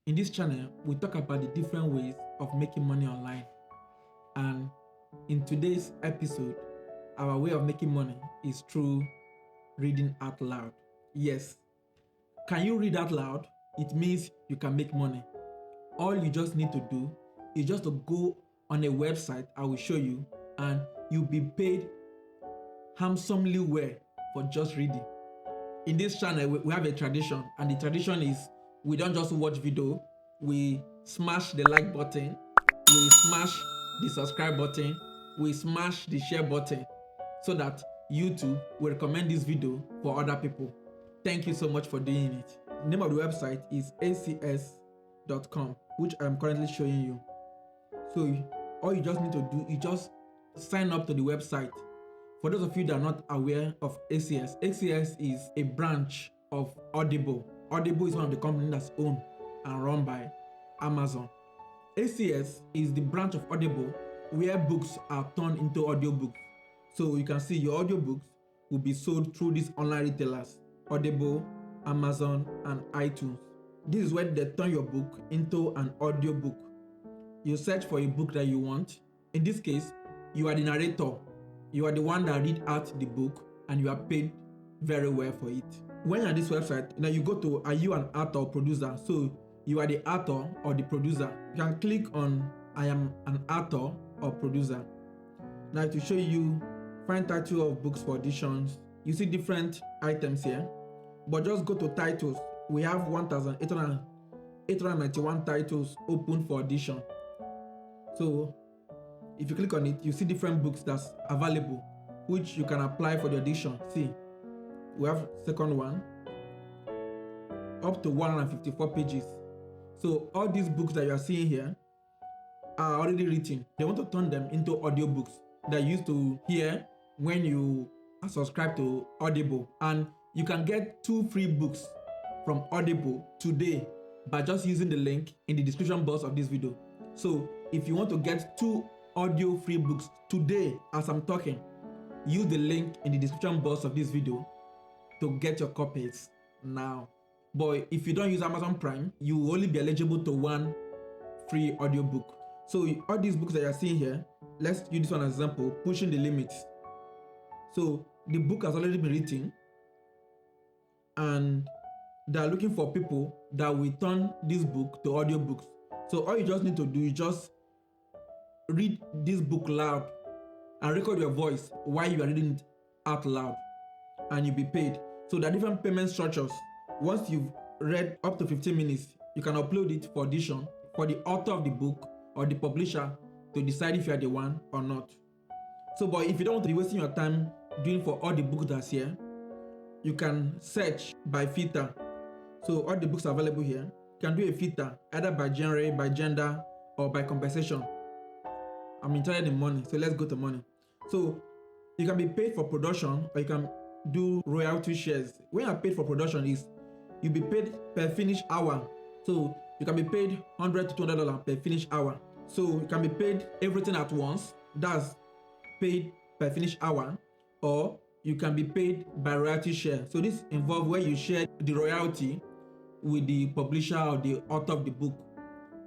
In this channel, we talk about the different ways of making money online. And in today's episode, our way of making money is through reading out loud. Yes, can you read out loud? It means you can make money. All you just need to do is just to go on a website I will show you, and you'll be paid handsomely well for just reading. In this channel, we have a tradition, and the tradition is we don't just watch video, we smash the like button, we smash the subscribe button, we smash the share button, so that YouTube will recommend this video for other people. Thank you so much for doing it. The name of the website is acs.com, which I'm currently showing you. So all you just need to do is just sign up to the website. For those of you that are not aware of ACS, ACS is a branch of Audible. Audible is one of the companies that's owned and run by Amazon. ACS is the branch of Audible where books are turned into audiobooks. So you can see your audiobooks will be sold through these online retailers, Audible, Amazon, and iTunes. This is where they turn your book into an audiobook. You search for a book that you want. In this case, you are the narrator. You are the one that read out the book, and you are paid very well for it. When you're on this website, now you go to, are you an author or producer? So you are the author or the producer. You can click on I am an author or producer. Now to show you, find title of books for auditions. You see different items here, but just go to titles. We have 1,891 titles open for audition. So if you click on it, you see different books that's available, which you can apply for the audition. See, we have second one, up to 154 pages. So all these books that you are seeing here are already written. They want to turn them into audiobooks that you used to hear when you are subscribed to Audible. And you can get 2 free books from Audible today by just using the link in the description box of this video. So if you want to get 2 audio free books today as I'm talking, use the link in the description box of this video to get your copies now. But if you don't use Amazon Prime, you will only be eligible to 1 free audiobook. So all these books that you're seeing here, let's use this one as an example, Pushing the Limits. So the book has already been written, and they are looking for people that will turn this book to audiobooks. So all you just need to do is just read this book loud and record your voice while you are reading it out loud, and you'll be paid. So there are different payment structures. Once you've read up to 15 minutes, you can upload it for audition for the author of the book or the publisher to decide if you are the one or not. So, but if you don't want to be wasting your time doing for all the books that's here, you can search by filter. So all the books are available here. You can do a filter either by genre, by gender, or by compensation. I'm interested in money, so let's go to money. So you can be paid for production, or you can do royalty shares. When you're paid for production, is you'll be paid per finished hour. So you can be paid $100 to $200 per finished hour. So you can be paid everything at once. That's paid per finished hour, or you can be paid by royalty share. So this involves where you share the royalty with the publisher or the author of the book.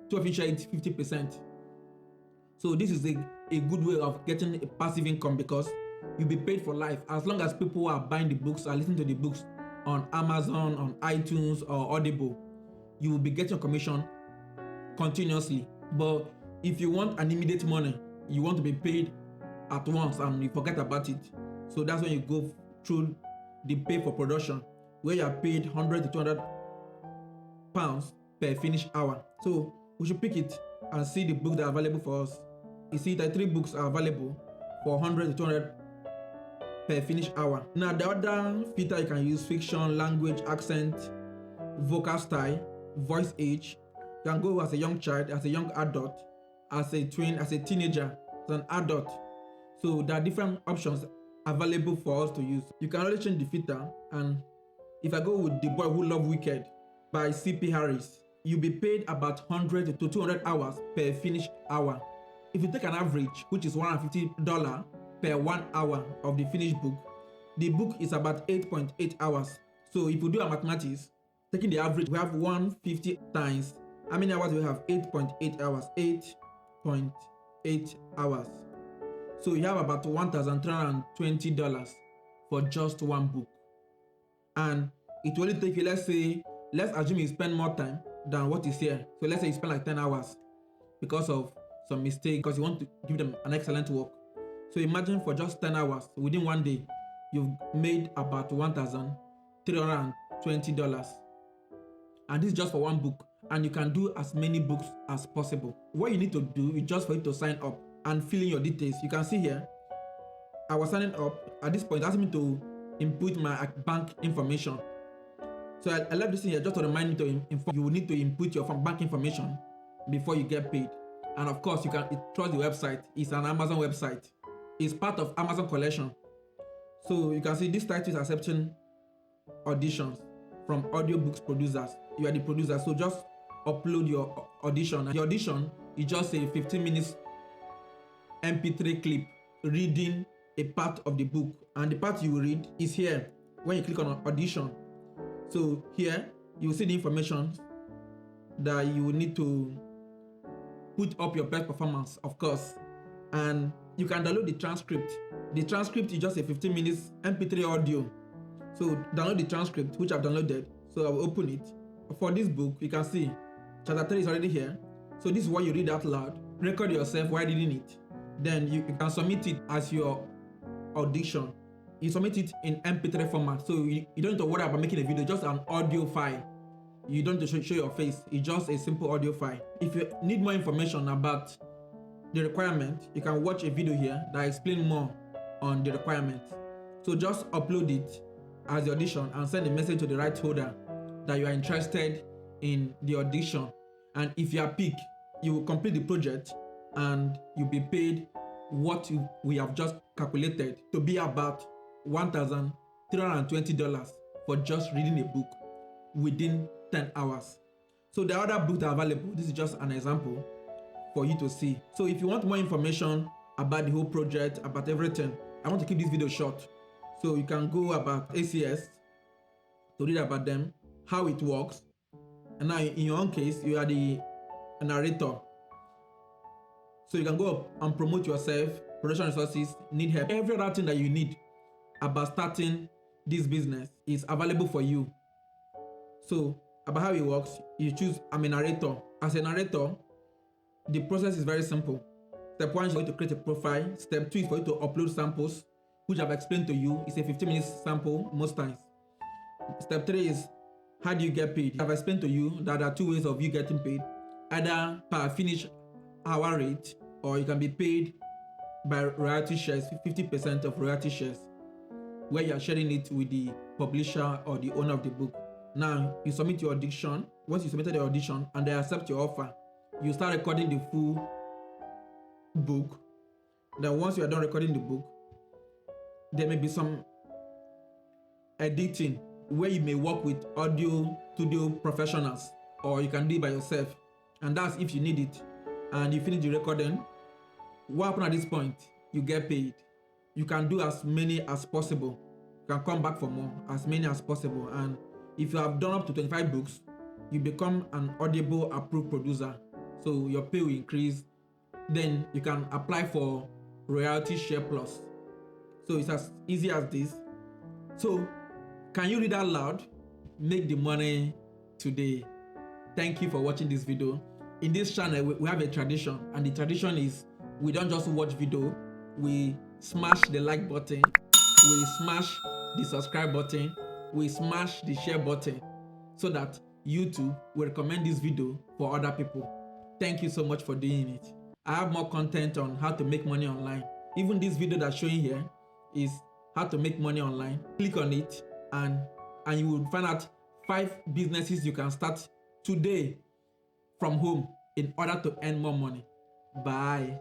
Two of you share it 50%. So this is a good way of getting a passive income, because you'll be paid for life as long as people are buying the books or listening to the books on Amazon, on iTunes, or Audible. You will be getting a commission continuously. But if you want an immediate money, you want to be paid at once and you forget about it. So that's when you go through the pay for production, where you are paid £100 to £200 per finished hour. So we should pick it and see the books that are available for us. You see that 3 books are available for $100 to $200 per finished hour. Now the other filter you can use: fiction, language, accent, vocal style, voice age. You can go as a young child, as a young adult, as a twin, as a teenager, as an adult. So there are different options available for us to use. You can always change the filter, and if I go with The Boy Who Loved Wicked by C.P. Harris, you'll be paid about 100 to 200 hours per finished hour. If you take an average, which is $150 per 1 hour of the finished book, the book is about 8.8 hours. So if you do a mathematics, taking the average, we have 150 times How many hours do we have? 8.8 hours. 8.8 hours. So you have about $1,320 for just one book. And it will only take you, let's assume you spend more time than what is here. So let's say you spend like 10 hours because of some mistake, because you want to give them an excellent work. So imagine for just 10 hours, within one day, you've made about $1,320. And this is just for one book. And you can do as many books as possible. What you need to do is just for you to sign up and fill in your details. You can see here, I was signing up. At this point, it asked me to input my bank information. So I left this in here just to remind me to inform you will need to input your bank information before you get paid. And of course, you can trust the website. It's an Amazon website. It's part of Amazon collection. So you can see this title is accepting auditions from audiobooks producers. You are the producer, so just upload your audition. And the audition is just a 15 minutes MP3 clip reading a part of the book, and the part you will read is here when you click on audition. So here you will see the information that you will need to put up your best performance, of course, and you can download the transcript. The transcript is just a 15 minutes MP3 audio. So download the transcript, which I've downloaded. So I will open it. For this book, you can see chapter 3 is already here. So this is what you read out loud. Record yourself while reading it. Then you can submit it as your audition. You submit it in MP3 format. So you don't need to worry about making a video, just an audio file. You don't need to show your face. It's just a simple audio file. If you need more information about the requirement, you can watch a video here that explains more on the requirement. So just upload it as the audition and send a message to the right holder that you are interested in the audition. And if you are picked, you will complete the project and you'll be paid what we have just calculated to be about $1,320 for just reading a book within 10 hours. So the other books are available. This is just an example for you to see. So if you want more information about the whole project, about everything, I want to keep this video short. So you can go about ACS to read about them, how it works. And now in your own case, you are the narrator. So you can go up and promote yourself, production resources, need help. Every other thing that you need about starting this business is available for you. So about how it works, you choose I'm a narrator. As a narrator, the process is very simple. Step 1 is for you to create a profile. Step 2 is for you to upload samples, which I've explained to you. It's a 15 minutes sample most times. Step 3 is how do you get paid? I've explained to you that there are two ways of you getting paid. Either per finished hour rate, or you can be paid by royalty shares, 50% of royalty shares, where you are sharing it with the publisher or the owner of the book. Now, you submit your audition. Once you submitted your audition and they accept your offer, you start recording the full book. Then once you are done recording the book, there may be some editing where you may work with audio studio professionals, or you can do it by yourself. And that's if you need it. And you finish the recording. What happens at this point? You get paid. You can do as many as possible. You can come back for more, as many as possible. And if you have done up to 25 books, you become an Audible approved producer. So your pay will increase. Then you can apply for royalty share plus. So it's as easy as this. So can you read out loud? Make the money today. Thank you for watching this video. In this channel, we have a tradition, and the tradition is we don't just watch video, we smash the like button, we smash the subscribe button, we smash the share button, so that YouTube will recommend this video for other people. Thank you so much for doing it. I have more content on how to make money online. Even this video that's showing here is how to make money online. Click on it and you will find out 5 businesses you can start today from home in order to earn more money. Bye.